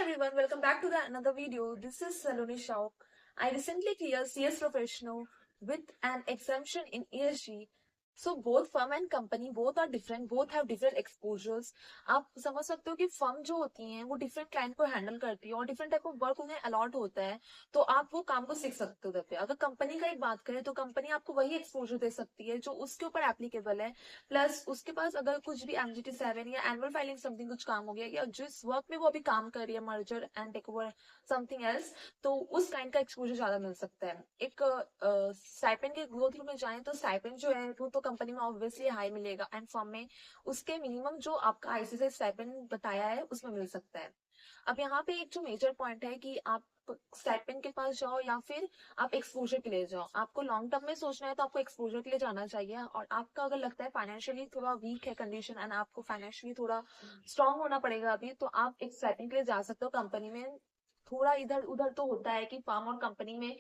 everyone, welcome back to another video. This is Saloni Shauk. I recently cleared CS Professional with an exemption in ESG. So both firm and company both are different, both have different exposures. आप समझ सकते हो कि firm जो होती हैं वो different client को हैंडल करती है और डिफरेंट टाइप ऑफ वर्क उन्हें अलॉट होता है, तो आप वो काम को सीख सकते हो उधर पे। अगर कंपनी का एक बात करें तो कंपनी आपको वही एक्सपोजर दे सकती है जो उसके ऊपर एप्लीकेबल है। प्लस उसके पास अगर कुछ भी MGT 7 या एनुअल फाइलिंग समथिंग कुछ काम हो गया या जिस वर्क में वो अभी काम कर रही है, merger and take over something else, तो उस काइंड का एक्सपोजर ज्यादा मिल सकता है। एक स्टाइपेंड के ग्रोथ थ्रू में जाएं तो स्टाइपेंड जो है वो तो कंपनी में ऑब्वियसली हाई मिलेगा एंड फर्म में उसके मिनिमम जो आपका ICICI स्टाइपेंड बताया है उसमें मिल सकता है। अब यहाँ पे एक जो मेजर पॉइंट है कि आप स्टाइपेंड के पास जाओ या फिर आप एक्सपोजर के लिए जाओ। आपको लॉन्ग टर्म में सोचना है तो आपको एक्सपोजर के लिए जाना चाहिए, और आपका अगर लगता है फाइनेंशियली थोड़ा वीक है कंडीशन एंड आपको फाइनेंशियली थोड़ा स्ट्रांग होना पड़ेगा अभी, तो आप एक स्टाइपेंड के लिए जा सकते हो। कंपनी में थोड़ा इधर उधर तो होता है कि फार्म और कंपनी में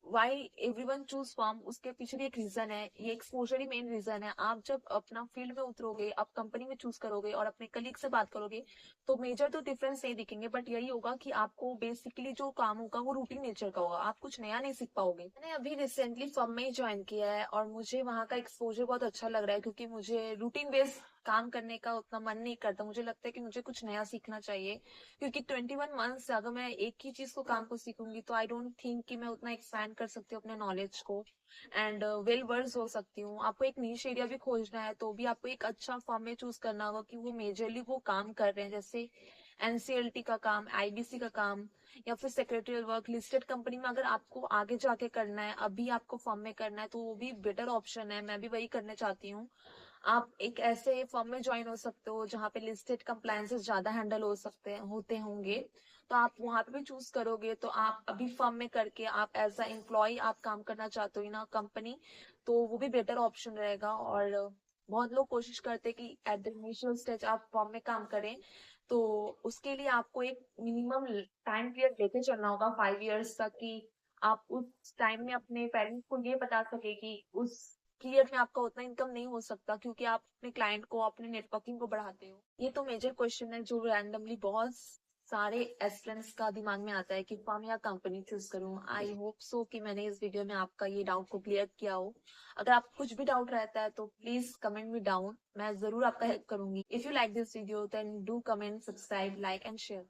वाई एवरीवन चूज फार्म, उसके पीछे भी एक रीजन है। ये एक्सपोजर ही मेन रीजन है। आप जब अपना फील्ड में उतरोगे, आप कंपनी में चूज करोगे और अपने कलीग से बात करोगे तो मेजर तो डिफरेंस नहीं दिखेंगे, बट यही होगा कि आपको बेसिकली जो काम होगा वो रूटीन नेचर का होगा, आप कुछ नया नहीं सीख पाओगे। मैंने अभी रिसेंटली फर्म में ही ज्वाइन किया है और मुझे वहाँ का एक्सपोजर बहुत अच्छा लग रहा है, क्योंकि मुझे रूटीन बेस्ड काम करने का उतना मन नहीं करता। मुझे लगता है कि मुझे कुछ नया सीखना चाहिए, क्योंकि 21 मंथ से अगर मैं एक ही चीज को काम को सीखूंगी तो आई डोंट थिंक कि मैं उतना एक्सपैंड कर सकती हूँ अपने नॉलेज को एंड वेल वर्स हो सकती हूँ। आपको एक नीश एरिया भी खोजना है तो भी आपको एक अच्छा फॉर्म में चूज करना होगा कि वो मेजरली वो काम कर रहे हैं, जैसे NCLT का काम, IBC का काम, या फिर सेक्रेटरियल वर्क। लिस्टेड कंपनी में अगर आपको आगे जाके करना है, अभी आपको फॉर्म में करना है, तो वो भी बेटर ऑप्शन है। मैं भी वही करने चाहती हूँ। आप एक ऐसे फर्म में ज्वाइन हो सकते हो जहाँ पे लिस्टेड कंप्लायंसेस ज्यादा हैंडल हो सकते हैं होते होंगे, तो आप वहां पे भी चूज करोगे। तो आप अभी फर्म में करके आप एज अ एम्प्लॉय आप काम करना चाहते हो ना कंपनी, तो वो भी बेटर ऑप्शन रहेगा। और बहुत लोग कोशिश करते हैं कि एट द इनिशियल स्टेज आप फर्म में काम करें, तो उसके लिए आपको एक मिनिमम टाइम पीरियड लेके चलना होगा 5 years तक, कि आप उस टाइम में अपने पेरेंट्स को ये बता सके कि उस पीरियड में आपका उतना इनकम नहीं हो सकता, क्योंकि आप अपने क्लाइंट को, अपने नेटवर्किंग को बढ़ाते हो। ये तो मेजर क्वेश्चन है जो रैंडमली बहुत सारे एस्पिरेंट्स का दिमाग में आता है कि फर्म या कंपनी चूज करूं। आई होप सो कि मैंने इस वीडियो में आपका ये डाउट को क्लियर किया हो। अगर आपको कुछ भी डाउट रहता है तो प्लीज कमेंट मी डाउन, मैं जरूर आपका हेल्प करूंगी। If you like this video then do comment, subscribe, like and share.